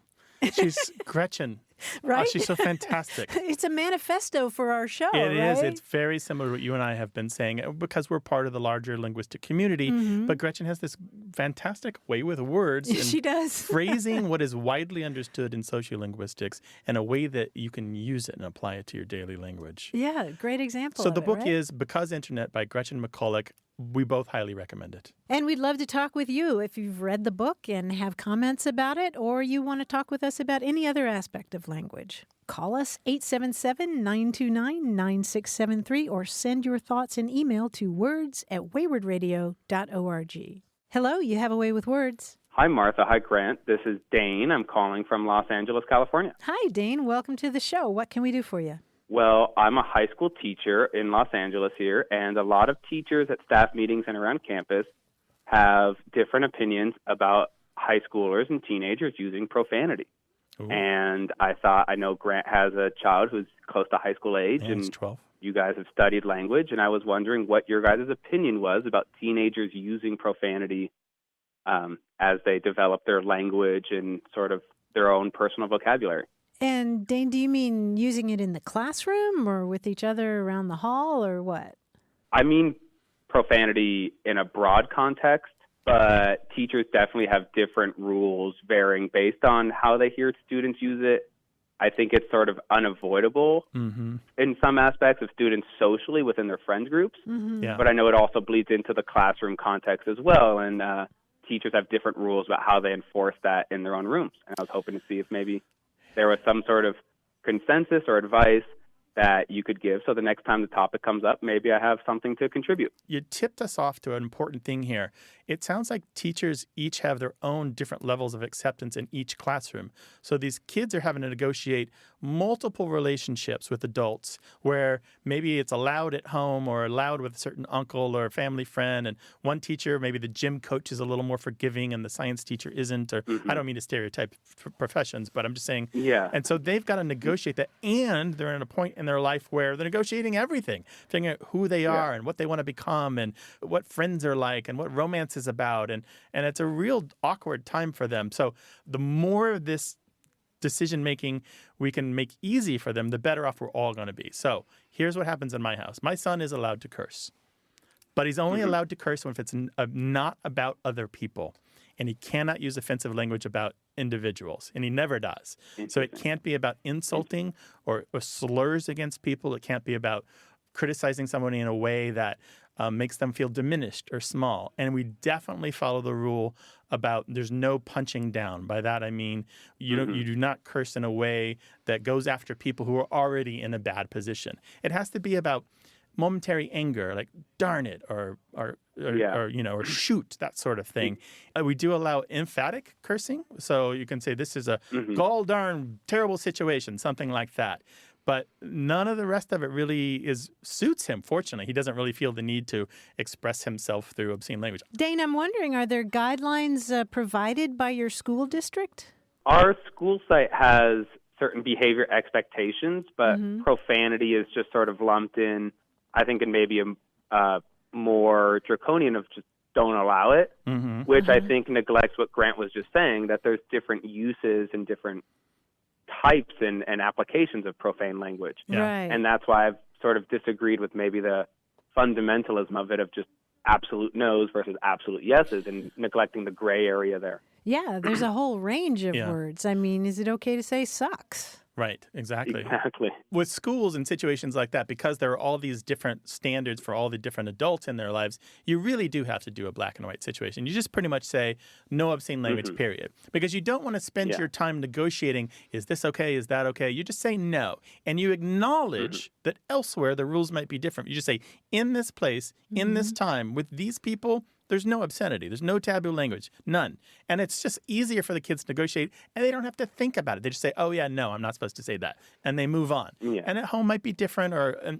she's Gretchen. Right? Oh, she's so fantastic. It's a manifesto for our show, It right? is. It's very similar to what you and I have been saying because we're part of the larger linguistic community. But Gretchen has this fantastic way with words. And she does. phrasing what is widely understood in sociolinguistics in a way that you can use it and apply it to your daily language. Yeah, great example. So of the it, book right? is Because Internet by Gretchen McCulloch. We both highly recommend it. And we'd love to talk with you if you've read the book and have comments about it, or you want to talk with us about any other aspect of language. Call us 877-929-9673 or send your thoughts in email to words@waywardradio.org. Hello, you have a way with words. Hi, Martha. Hi, Grant. This is Dane. I'm calling from Los Angeles, California. Hi, Dane. Welcome to the show. What can we do for you? Well, I'm a high school teacher in Los Angeles here, and a lot of teachers at staff meetings and around campus have different opinions about high schoolers and teenagers using profanity. Ooh. And I thought, I know Grant has a child who's close to high school age, Yeah, and he's 12. you guys have studied language, and I was wondering what your guys' opinion was about teenagers using profanity as they develop their language and sort of their own personal vocabulary. And Dane, do you mean using it in the classroom or with each other around the hall or what? I mean profanity in a broad context, but teachers definitely have different rules varying based on how they hear students use it. I think it's sort of unavoidable in some aspects of students socially within their friends groups. Yeah. But I know it also bleeds into the classroom context as well. And teachers have different rules about how they enforce that in their own rooms. And I was hoping to see if maybe there was some sort of consensus or advice that you could give, so the next time the topic comes up, maybe I have something to contribute. You tipped us off to an important thing here. It sounds like teachers each have their own different levels of acceptance in each classroom. So these kids are having to negotiate multiple relationships with adults where maybe it's allowed at home or allowed with a certain uncle or family friend. And one teacher, maybe the gym coach is a little more forgiving and the science teacher isn't. Or I don't mean to stereotype professions, but I'm just saying. Yeah. And so they've got to negotiate that. And they're in a point in their life where they're negotiating everything, figuring out who they are and what they want to become and what friends are like and what romance is about. And it's a real awkward time for them. So the more of this decision-making we can make easy for them, the better off we're all going to be. So here's what happens in my house. My son is allowed to curse, but he's only allowed to curse if it's not about other people. And he cannot use offensive language about individuals, and he never does. So it can't be about insulting or slurs against people. It can't be about criticizing somebody in a way that makes them feel diminished or small. And we definitely follow the rule about there's no punching down. By that I mean you do not curse in a way that goes after people who are already in a bad position. It has to be about momentary anger, like darn it, or shoot, that sort of thing. We do allow emphatic cursing, so you can say this is a gall darn terrible situation, something like that. But none of the rest of it really suits him, fortunately. He doesn't really feel the need to express himself through obscene language. Dane, I'm wondering, are there guidelines provided by your school district? Our school site has certain behavior expectations, but profanity is just sort of lumped in, I think, in maybe a more draconian of just don't allow it, which I think neglects what Grant was just saying, that there's different uses and different types and applications of profane language. Yeah. Right. And that's why I've sort of disagreed with maybe the fundamentalism of it, of just absolute no's versus absolute yeses and neglecting the gray area there. Yeah, there's a whole range of words. I mean, is it okay to say sucks? Right, exactly. Exactly. With schools and situations like that, because there are all these different standards for all the different adults in their lives, you really do have to do a black and white situation. You just pretty much say no obscene language, period. Because you don't want to spend your time negotiating, is this okay, is that okay? You just say no. And you acknowledge that elsewhere the rules might be different. You just say, in this place, in this time, with these people, there's no obscenity. There's no taboo language. None. And it's just easier for the kids to negotiate, and they don't have to think about it. They just say, oh, yeah, no, I'm not supposed to say that. And they move on. Yeah. And at home might be different, or,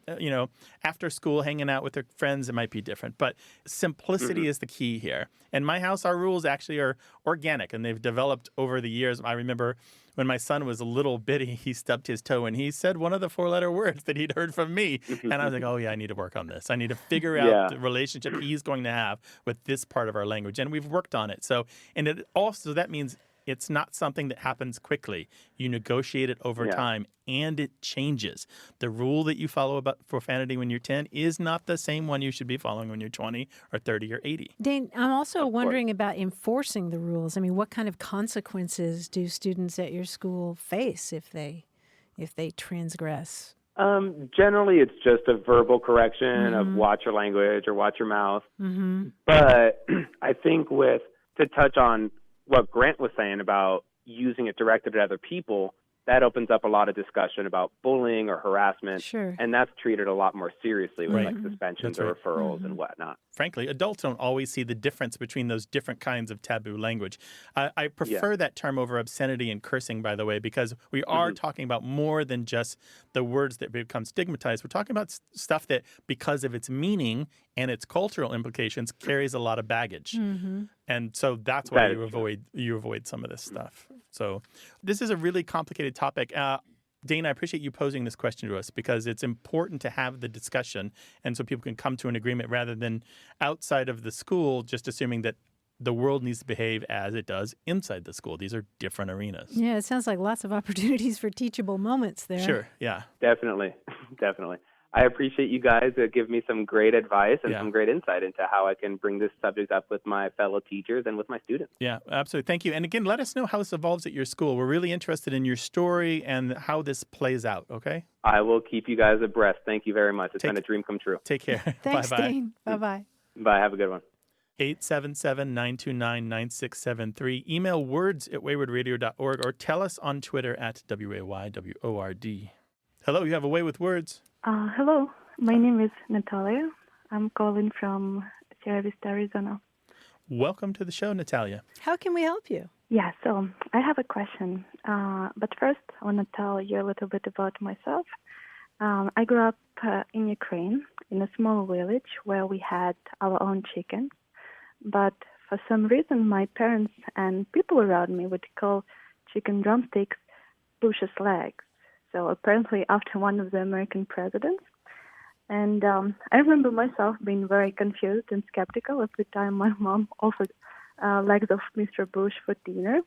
after school, hanging out with their friends, it might be different. But simplicity is the key here. In my house, our rules actually are organic, and they've developed over the years. I remember when my son was a little bitty, he stubbed his toe and he said one of the 4-letter words that he'd heard from me. And I was like, oh, yeah, I need to work on this. I need to figure out the relationship he's going to have with this part of our language. And we've worked on it. So, and it also, that means it's not something that happens quickly. You negotiate it over time, and it changes. The rule that you follow about profanity when you're 10 is not the same one you should be following when you're 20 or 30 or 80. Dane, I'm also wondering about enforcing the rules. I mean, what kind of consequences do students at your school face if they transgress? Generally, it's just a verbal correction of watch your language or watch your mouth. But I think to touch on what Grant was saying about using it directed at other people, that opens up a lot of discussion about bullying or harassment. Sure. And that's treated a lot more seriously with like suspensions or referrals and whatnot. Frankly, adults don't always see the difference between those different kinds of taboo language. I prefer that term over obscenity and cursing, by the way, because we are talking about more than just the words that become stigmatized. We're talking about stuff that, because of its meaning and its cultural implications, carries a lot of baggage. And so that's why you avoid some of this stuff. So this is a really complicated topic. Dane, I appreciate you posing this question to us because it's important to have the discussion and so people can come to an agreement rather than outside of the school just assuming that the world needs to behave as it does inside the school. These are different arenas. Yeah, it sounds like lots of opportunities for teachable moments there. Sure, yeah. Definitely, definitely. I appreciate you guys give me some great advice and Yeah. some great insight into how I can bring this subject up with my fellow teachers and with my students. Yeah, absolutely. Thank you. And again, let us know how this evolves at your school. We're really interested in your story and how this plays out, okay? I will keep you guys abreast. Thank you very much. It's been a dream come true. Take care. Thanks, Bye-bye. Dean. Bye-bye. Bye. Have a good one. 877-929-9673. Email words@waywardradio.org or tell us on Twitter @WAYWORD. Hello, you have a way with words. Hello, my name is Natalia. I'm calling from Sierra Vista, Arizona. Welcome to the show, Natalia. How can we help you? Yeah, so I have a question. But first, I want to tell you a little bit about myself. I grew up in Ukraine, in a small village where we had our own chickens. But for some reason, my parents and people around me would call chicken drumsticks Bush's legs. So apparently after one of the American presidents. And I remember myself being very confused and skeptical at the time my mom offered legs of Mr. Bush for dinner.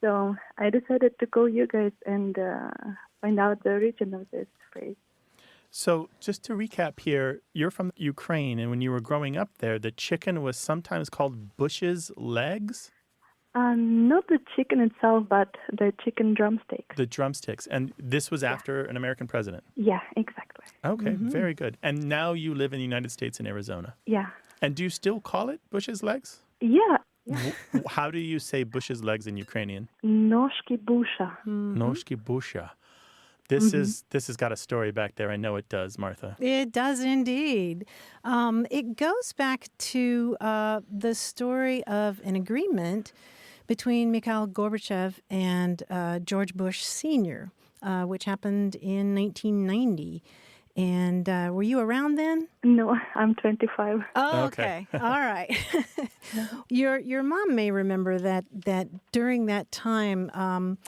So I decided to call you guys and find out the origin of this phrase. So just to recap here, you're from Ukraine, and when you were growing up there, the chicken was sometimes called Bush's legs? Not the chicken itself, but the chicken drumsticks. The drumsticks. And this was after an American president? Yeah, exactly. Okay, very good. And now you live in the United States in Arizona? Yeah. And do you still call it Bush's legs? Yeah. How do you say Bush's legs in Ukrainian? Noshki busha. Noshki busha. This has got a story back there. I know it does, Martha. It does indeed. It goes back to the story of an agreement between Mikhail Gorbachev and George Bush Sr., which happened in 1990. And were you around then? No, I'm 25. Oh, okay. All right. Your mom may remember that during that time,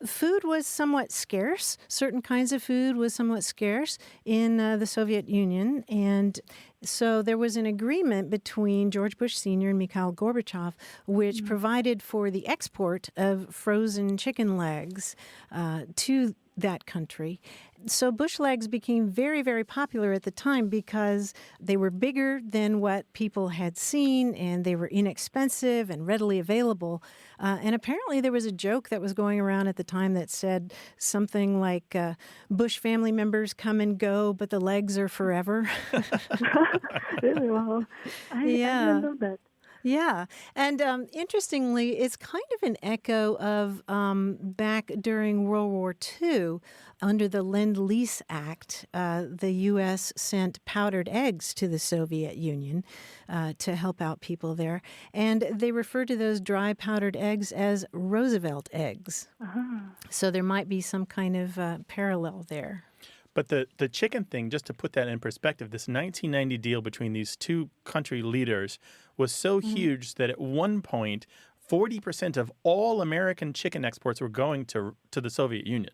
food was somewhat scarce. Certain kinds of food was somewhat scarce in the Soviet Union. And so there was an agreement between George Bush Sr. and Mikhail Gorbachev, which provided for the export of frozen chicken legs to that country. So bush legs became very, very popular at the time because they were bigger than what people had seen, and they were inexpensive and readily available. And apparently there was a joke that was going around at the time that said something like, Bush family members come and go, but the legs are forever. Really? Wow. I didn't know that. Yeah. And interestingly, it's kind of an echo of back during World War II. Under the Lend-Lease Act, the U.S. sent powdered eggs to the Soviet Union to help out people there. And they refer to those dry powdered eggs as Roosevelt eggs. So there might be some kind of parallel there. But the chicken thing, just to put that in perspective, this 1990 deal between these two country leaders was so huge that at one point, 40% of all American chicken exports were going to the Soviet Union.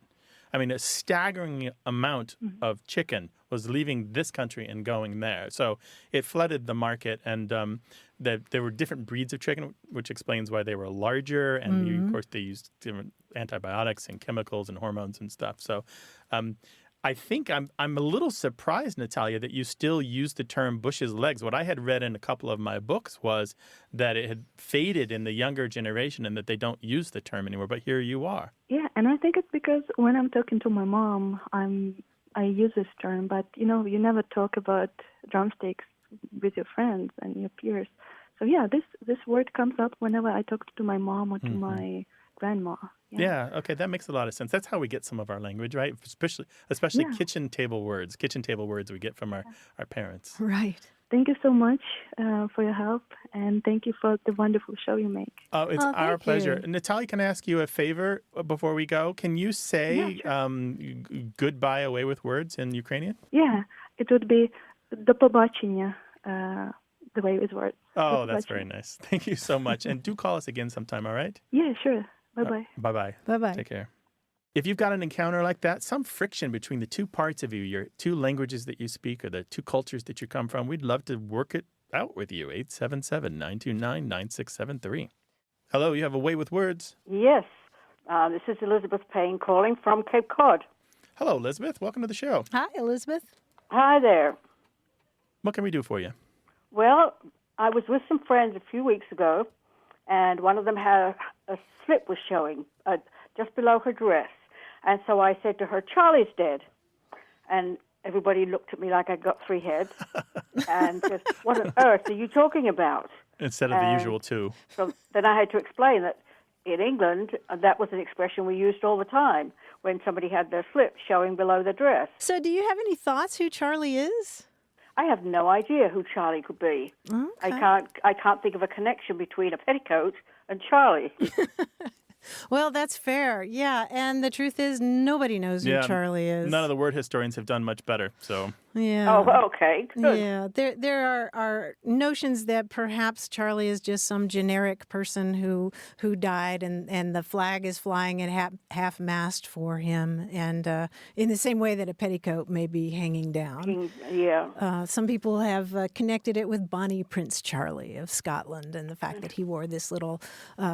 I mean, a staggering amount of chicken was leaving this country and going there. So it flooded the market, and there were different breeds of chicken, which explains why they were larger. And of course, they used different antibiotics and chemicals and hormones and stuff. So I think I'm a little surprised, Natalia, that you still use the term Bush's legs. What I had read in a couple of my books was that it had faded in the younger generation and that they don't use the term anymore. But here you are. Yeah, and I think it's because when I'm talking to my mom, I use this term, but you never talk about drumsticks with your friends and your peers. So yeah, this word comes up whenever I talk to my mom or to my grandma. Yeah, okay, that makes a lot of sense. That's how we get some of our language, right? Especially kitchen table words we get from our parents. Right. Thank you so much for your help, and thank you for the wonderful show you make. Oh, it's our pleasure. you. Natalia, can I ask you a favor before we go? Can you say goodbye away with words in Ukrainian? Yeah, it would be do побачення, the way with words. Oh, that's very nice. Thank you so much. And do call us again sometime, all right? Yeah, sure. Bye-bye. Bye-bye. Bye-bye. Take care. If you've got an encounter like that, some friction between the two parts of you, your two languages that you speak or the two cultures that you come from, we'd love to work it out with you. 877-929-9673. Hello, you have a way with words. Yes. This is Elizabeth Payne calling from Cape Cod. Hello, Elizabeth. Welcome to the show. Hi, Elizabeth. Hi there. What can we do for you? Well, I was with some friends a few weeks ago, and one of them had a slip was showing just below her dress. And so I said to her, Charlie's dead. And everybody looked at me like I'd got 3 heads and said, what on earth are you talking about? Instead of the usual 2. So then I had to explain that in England, that was an expression we used all the time when somebody had their slip showing below their dress. So do you have any thoughts who Charlie is? I have no idea who Charlie could be. Okay. I can't think of a connection between a petticoat and Charlie. Well, that's fair. Yeah, and the truth is nobody knows who Charlie is. None of the word historians have done much better, so... Yeah. Oh, okay. Good. Yeah. There are notions that perhaps Charlie is just some generic person who died and the flag is flying at half-mast for him, and in the same way that a petticoat may be hanging down. Yeah. Some people have connected it with Bonnie Prince Charlie of Scotland and the fact that he wore this little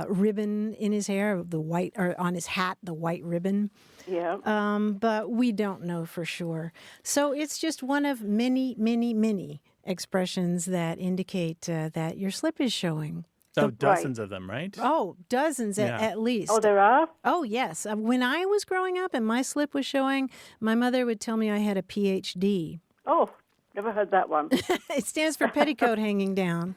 ribbon in his hair, the white, or on his hat, the white ribbon. Yeah. But we don't know for sure. So it's just one of many, many, many expressions that indicate that your slip is showing. So dozens of them, right? Oh, dozens at least. Oh, there are? Oh, yes. When I was growing up and my slip was showing, my mother would tell me I had a PhD. Oh, never heard that one. It stands for petticoat hanging down.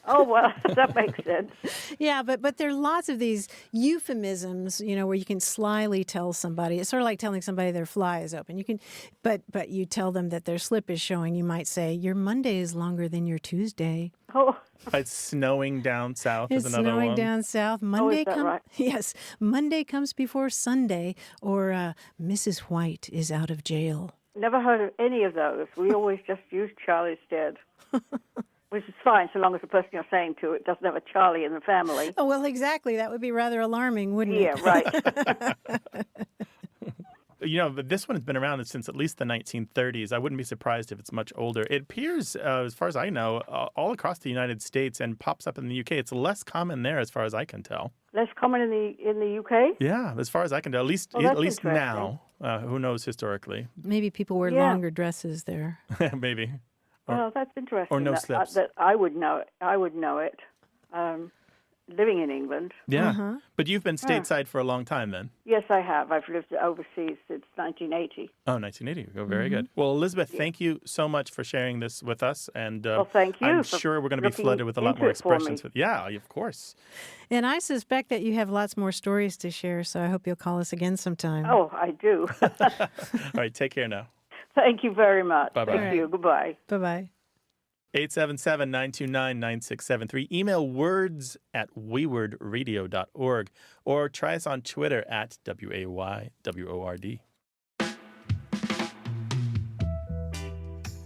Oh, well, that makes sense. Yeah, but there are lots of these euphemisms, where you can slyly tell somebody. It's sort of like telling somebody their fly is open. You can, but you tell them that their slip is showing. You might say, your Monday is longer than your Tuesday. Oh. It's snowing down south is another one. It's snowing down south. Monday is that right? Yes, Monday comes before Sunday, or Mrs. White is out of jail. Never heard of any of those. We always just use Charlie's dead. Which is fine, so long as the person you're saying to it doesn't have a Charlie in the family. Oh, well, exactly. That would be rather alarming, wouldn't it? Yeah, right. But this one has been around since at least the 1930s. I wouldn't be surprised if it's much older. It appears, as far as I know, all across the United States and pops up in the UK. It's less common there, as far as I can tell. Less common in the UK? Yeah, as far as I can tell. At least now. Who knows historically? Maybe people wear longer dresses there. Maybe. Well, that's interesting. Or no slips. That I would know it. I would know it. Living in England. Yeah. Uh-huh. But you've been stateside for a long time then? Yes, I have. I've lived overseas since 1980. Oh, 1980. Oh, very good. Well, Elizabeth, thank you so much for sharing this with us. And thank you. I'm sure we're going to be flooded with a lot more expressions. Yeah, of course. And I suspect that you have lots more stories to share, so I hope you'll call us again sometime. Oh, I do. All right, take care now. Thank you very much. Bye-bye. Thank you. Goodbye. Bye-bye. 877-929-9673. Email words@waywardradio.org or try us on Twitter at WAYWORD.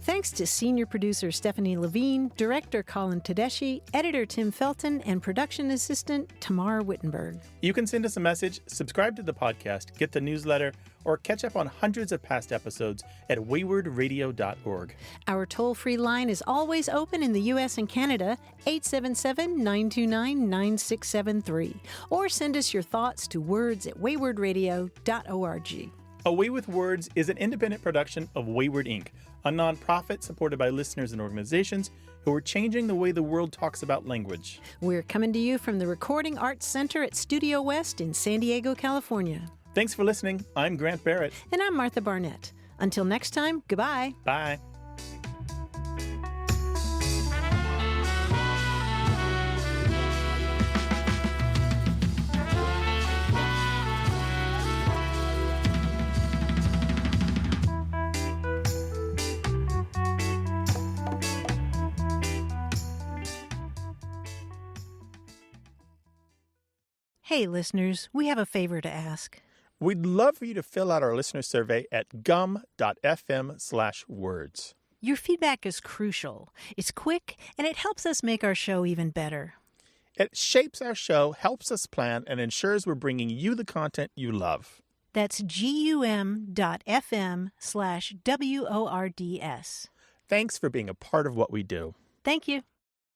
Thanks to senior producer Stephanie Levine, director Colin Tedeschi, editor Tim Felton, and production assistant Tamar Wittenberg. You can send us a message, subscribe to the podcast, get the newsletter, or catch up on hundreds of past episodes at waywardradio.org. Our toll-free line is always open in the U.S. and Canada, 877-929-9673. Or send us your thoughts to words@waywardradio.org. A Way with Words is an independent production of Wayward Inc., a nonprofit supported by listeners and organizations who are changing the way the world talks about language. We're coming to you from the Recording Arts Center at Studio West in San Diego, California. Thanks for listening. I'm Grant Barrett. And I'm Martha Barnett. Until next time, goodbye. Bye. Hey, listeners, we have a favor to ask. We'd love for you to fill out our listener survey at gum.fm/words. Your feedback is crucial. It's quick, and it helps us make our show even better. It shapes our show, helps us plan, and ensures we're bringing you the content you love. That's gum.fm/WORDS. Thanks for being a part of what we do. Thank you.